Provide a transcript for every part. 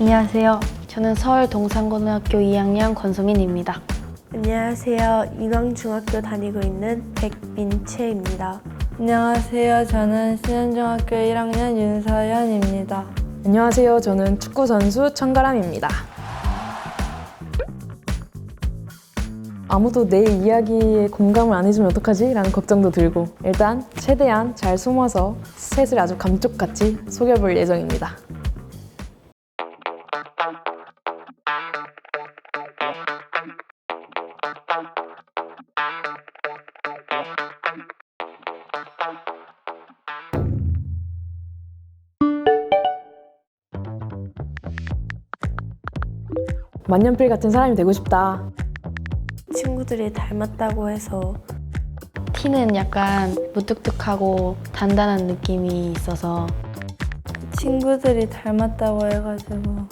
안녕하세요. 저는 서울 동산고등학교 2학년 권소민입니다. 안녕하세요. 인왕중학교 다니고 있는 백민채입니다. 안녕하세요. 저는 신현중학교 1학년 윤서연입니다. 안녕하세요. 저는 축구선수 천가람입니다. 아무도 내 이야기에 공감을 안 해주면 어떡하지? 라는 걱정도 들고 일단 최대한 잘 숨어서 셋을 아주 감쪽같이 속여볼 예정입니다. 만년필 같은 사람이 되고 싶다. 친구들이 닮았다고 해서 T는 약간 무뚝뚝하고 단단한 느낌이 있어서 친구들이 닮았다고 해가지고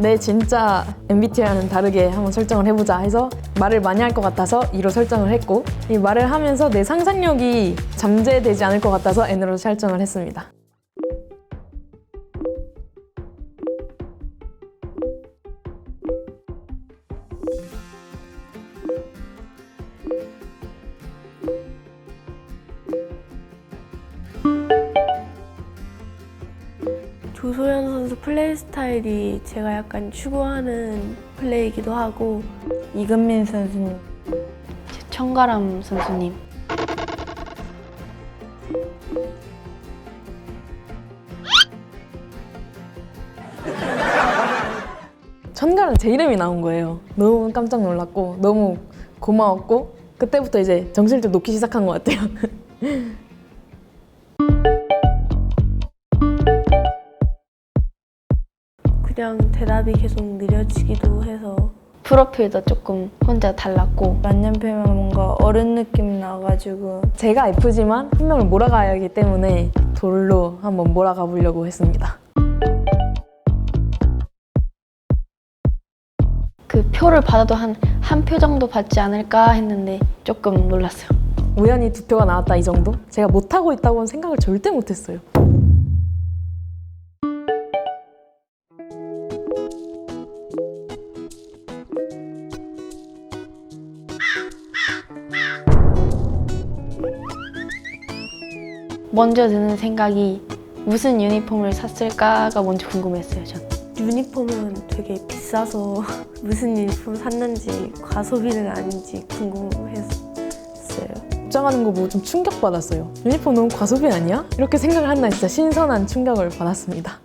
내 진짜 MBTI와는 다르게 한번 설정을 해보자 해서 말을 많이 할 것 같아서 E로 설정을 했고 이 말을 하면서 내 상상력이 잠재되지 않을 것 같아서 N으로 설정을 했습니다. 조소연 선수 플레이 스타일이 제가 약간 추구하는 플레이이기도 하고 이금민 선수님, 천가람 선수님. 천가람 제 이름이 나온 거예요. 너무 깜짝 놀랐고 너무 고마웠고 그때부터 이제 정신을 좀 놓기 시작한 것 같아요. 그냥 대답이 계속 느려지기도 해서 프로필도 조금 혼자 달랐고 만년필만 뭔가 어른 느낌이 나가지고 제가 F지만 한 명을 몰아가야 하기 때문에 돌로 한번 몰아가 보려고 했습니다. 그 표를 받아도 한 표 정도 받지 않을까 했는데 조금 놀랐어요. 우연히 2표가 나왔다 이 정도? 제가 못하고 있다고는 생각을 절대 못했어요. 먼저 드는 생각이 무슨 유니폼을 샀을까가 먼저 궁금했어요, 전. 유니폼은 되게 비싸서 무슨 유니폼 샀는지 과소비는 아닌지 궁금했어요. 걱정하는 거 보고 좀 충격받았어요. 유니폼 너무 과소비 아니야? 이렇게 생각을 한 날 진짜 신선한 충격을 받았습니다.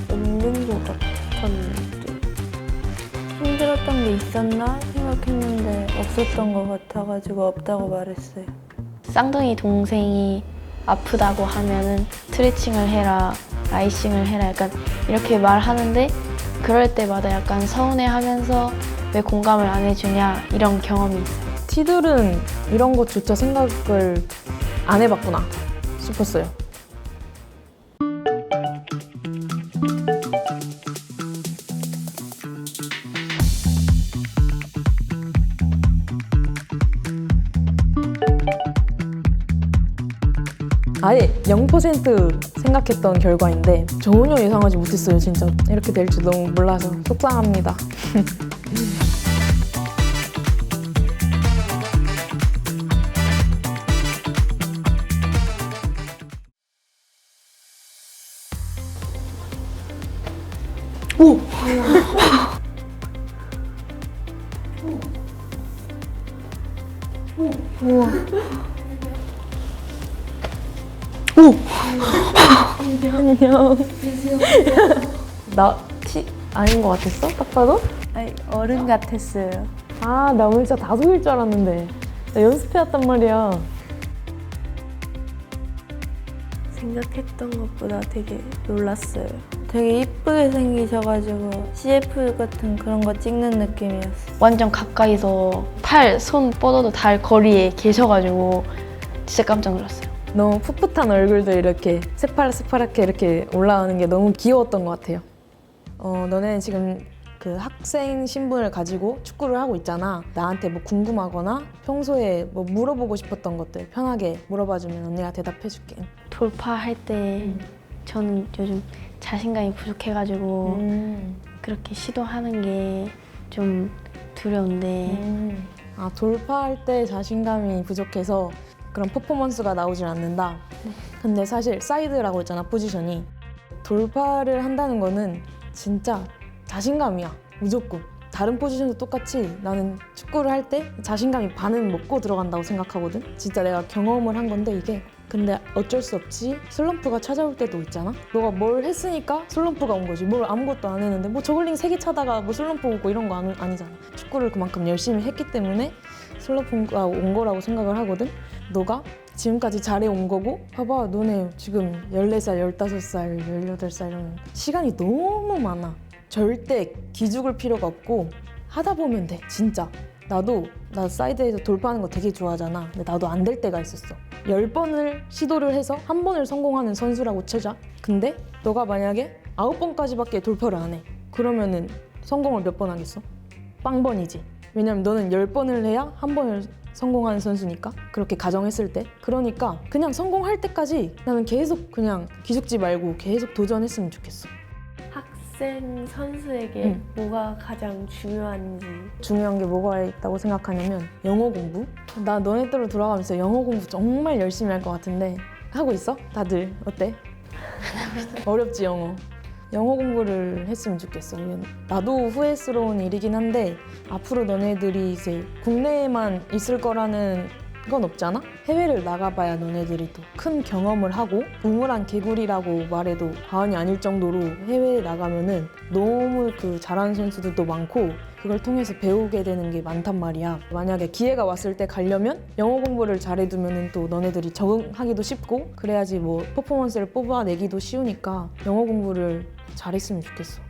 없는 것 같았는데 힘들었던 게 있었나 생각했는데 없었던 것 같아가지고 없다고 말했어요. 쌍둥이 동생이 아프다고 하면은 스트레칭을 해라, 아이싱을 해라 약간 이렇게 말하는데 그럴 때마다 약간 서운해하면서 왜 공감을 안 해주냐 이런 경험이 있어요. T들은 이런 것조차 생각을 안 해봤구나 싶었어요. 아예 0% 생각했던 결과인데 전혀 예상하지 못했어요. 진짜 이렇게 될 줄 너무 몰라서 속상합니다. 안녕. 나 티 아닌 것 같았어? 딱 봐도? 아니, 어른 같았어요. 아, 나 오늘 진짜 다솜일 줄 알았는데. 나 연습해왔단 말이야. 생각했던 것보다 되게 놀랐어요. 되게 이쁘게 생기셔가지고 CF 같은 그런 거 찍는 느낌이었어. 완전 가까이서 손 뻗어도 닿을 거리에 계셔가지고 진짜 깜짝 놀랐어요. 너무 풋풋한 얼굴도 이렇게 새파랗게 이렇게 올라오는 게 너무 귀여웠던 것 같아요. 너네 지금 그 학생 신분을 가지고 축구를 하고 있잖아. 나한테 뭐 궁금하거나 평소에 뭐 물어보고 싶었던 것들 편하게 물어봐주면 언니가 대답해줄게. 돌파할 때 저는 요즘 자신감이 부족해가지고 그렇게 시도하는 게 좀 두려운데 아, 돌파할 때 자신감이 부족해서 그런 퍼포먼스가 나오질 않는다. 근데 사실 사이드라고 했잖아, 포지션이. 돌파를 한다는 거는 진짜 자신감이야, 무조건. 다른 포지션도 똑같이 나는 축구를 할 때 자신감이 반은 먹고 들어간다고 생각하거든. 진짜 내가 경험을 한 건데 이게. 근데 어쩔 수 없이 슬럼프가 찾아올 때도 있잖아. 너가 뭘 했으니까 슬럼프가 온 거지. 뭘 아무것도 안 했는데 뭐 저글링 3개 차다가 뭐 슬럼프 오고 이런 거 아니잖아. 축구를 그만큼 열심히 했기 때문에 슬럼프가 온 거라고 생각을 하거든. 너가 지금까지 잘해온 거고, 봐봐, 너네 지금 14살, 15살, 18살 이러면 시간이 너무 많아. 절대 기죽을 필요가 없고 하다 보면 돼, 진짜. 나 사이드에서 돌파하는 거 되게 좋아하잖아. 근데 나도 안 될 때가 있었어. 10번을 시도를 해서 한 번을 성공하는 선수라고 치자. 근데 너가 만약에 9번까지밖에 돌파를 안 해. 그러면은 성공을 몇 번 하겠어? 빵번이지. 왜냐면 너는 10번을 해야 한 번을 성공하는 선수니까. 그렇게 가정했을 때. 그러니까 그냥 성공할 때까지 나는 계속 그냥 기죽지 말고 계속 도전했으면 좋겠어. 학생 선수에게 뭐가 가장 중요한지. 중요한 게 뭐가 있다고 생각하냐면 영어 공부? 나 너네 때로 돌아가면서 영어 공부 정말 열심히 할 것 같은데 하고 있어? 다들 어때? 어렵지 영어. 영어 공부를 했으면 좋겠어. 나도 후회스러운 일이긴 한데 앞으로 너네들이 이제 국내에만 있을 거라는 건 없잖아? 해외를 나가봐야 너네들이 또 큰 경험을 하고 우물한 개구리라고 말해도 과언이 아닐 정도로 해외에 나가면은 너무 그 잘하는 선수들도 많고 그걸 통해서 배우게 되는 게 많단 말이야. 만약에 기회가 왔을 때 가려면 영어 공부를 잘해두면은 또 너네들이 적응하기도 쉽고 그래야지 뭐 퍼포먼스를 뽑아내기도 쉬우니까 영어 공부를 잘했으면 좋겠어.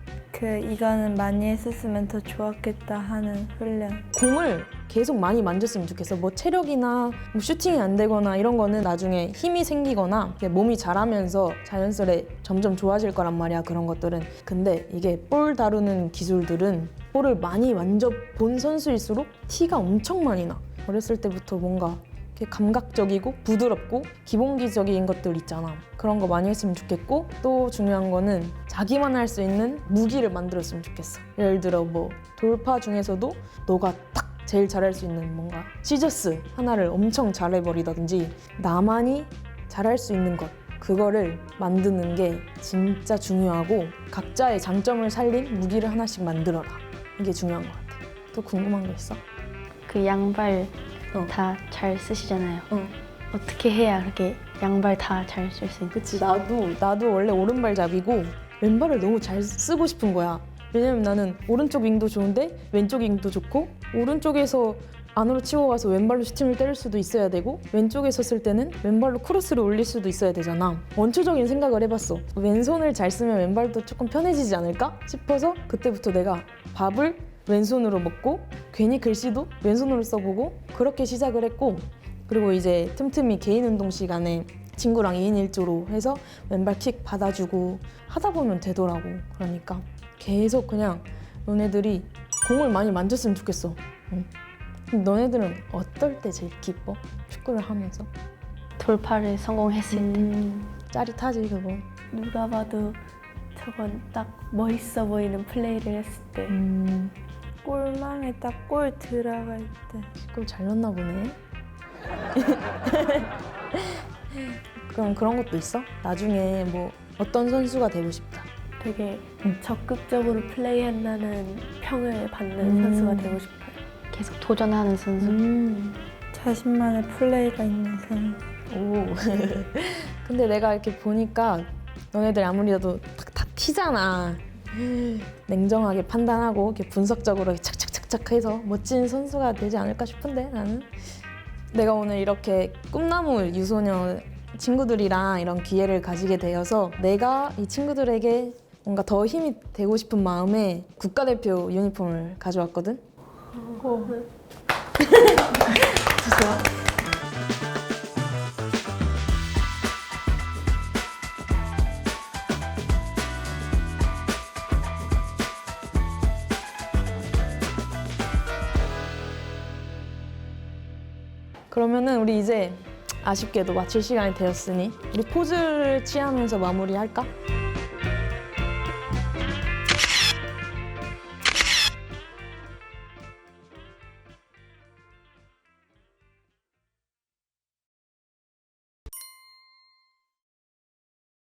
이거는 많이 했었으면 더 좋았겠다 하는 훈련. 공을 계속 많이 만졌으면 좋겠어. 뭐 체력이나 뭐 슈팅이 안 되거나 이런 거는 나중에 힘이 생기거나 몸이 자라면서 자연스레 점점 좋아질 거란 말이야, 그런 것들은. 근데 이게 볼 다루는 기술들은 볼을 많이 만져본 선수일수록 티가 엄청 많이 나. 어렸을 때부터 뭔가 이렇게 감각적이고 부드럽고 기본기적인 것들 있잖아. 그런 거 많이 했으면 좋겠고 또 중요한 거는 자기만 할 수 있는 무기를 만들었으면 좋겠어. 예를 들어 뭐 돌파 중에서도 너가 딱 제일 잘할 수 있는 뭔가 시저스 하나를 엄청 잘해버리던지 나만이 잘할 수 있는 것 그거를 만드는 게 진짜 중요하고 각자의 장점을 살린 무기를 하나씩 만들어라. 이게 중요한 것 같아. 또 궁금한 거 있어? 그 양발 다 잘 쓰시잖아요. 어떻게 해야 그렇게 양발 다 잘 쓸 수 있는? 그치, 나도 원래 오른발잡이고 왼발을 너무 잘 쓰고 싶은 거야. 왜냐면 나는 오른쪽 윙도 좋은데 왼쪽 윙도 좋고 오른쪽에서 안으로 치고 가서 왼발로 슈팅을 때릴 수도 있어야 되고 왼쪽에 섰을 때는 왼발로 크로스를 올릴 수도 있어야 되잖아. 원초적인 생각을 해봤어. 왼손을 잘 쓰면 왼발도 조금 편해지지 않을까 싶어서 그때부터 내가 밥을 왼손으로 먹고 괜히 글씨도 왼손으로 써보고 그렇게 시작을 했고 그리고 이제 틈틈이 개인 운동 시간에 친구랑 2인 1조로 해서 왼발 킥 받아주고 하다 보면 되더라고. 그러니까 계속 그냥 너네들이 공을 많이 만졌으면 좋겠어. 그럼 너네들은 어떨 때 제일 기뻐? 축구를 하면서? 돌파를 성공했을 때. 짜릿하지 그거. 누가 봐도 저건 딱 멋있어 보이는 플레이를 했을 때. 골망에 딱 골 들어갈 때. 골 잘 넣나 보네. 그럼 그런 것도 있어? 나중에 뭐 어떤 선수가 되고 싶다. 되게 적극적으로 플레이한다는 평을 받는 선수가 되고 싶어요. 계속 도전하는 선수. 자신만의 플레이가 있는 사람. 오. 근데 내가 이렇게 보니까 너네들 아무리도 다 티잖아. 냉정하게 판단하고 이렇게 분석적으로 착착착착 해서 멋진 선수가 되지 않을까 싶은데 나는 내가 오늘 이렇게 꿈나무 유소년 친구들이랑 이런 기회를 가지게 되어서 내가 이 친구들에게 뭔가 더 힘이 되고 싶은 마음에 국가대표 유니폼을 가져왔거든. 주세요. 그러면은 우리 이제 아쉽게도 마칠 시간이 되었으니 우리 포즈를 취하면서 마무리할까?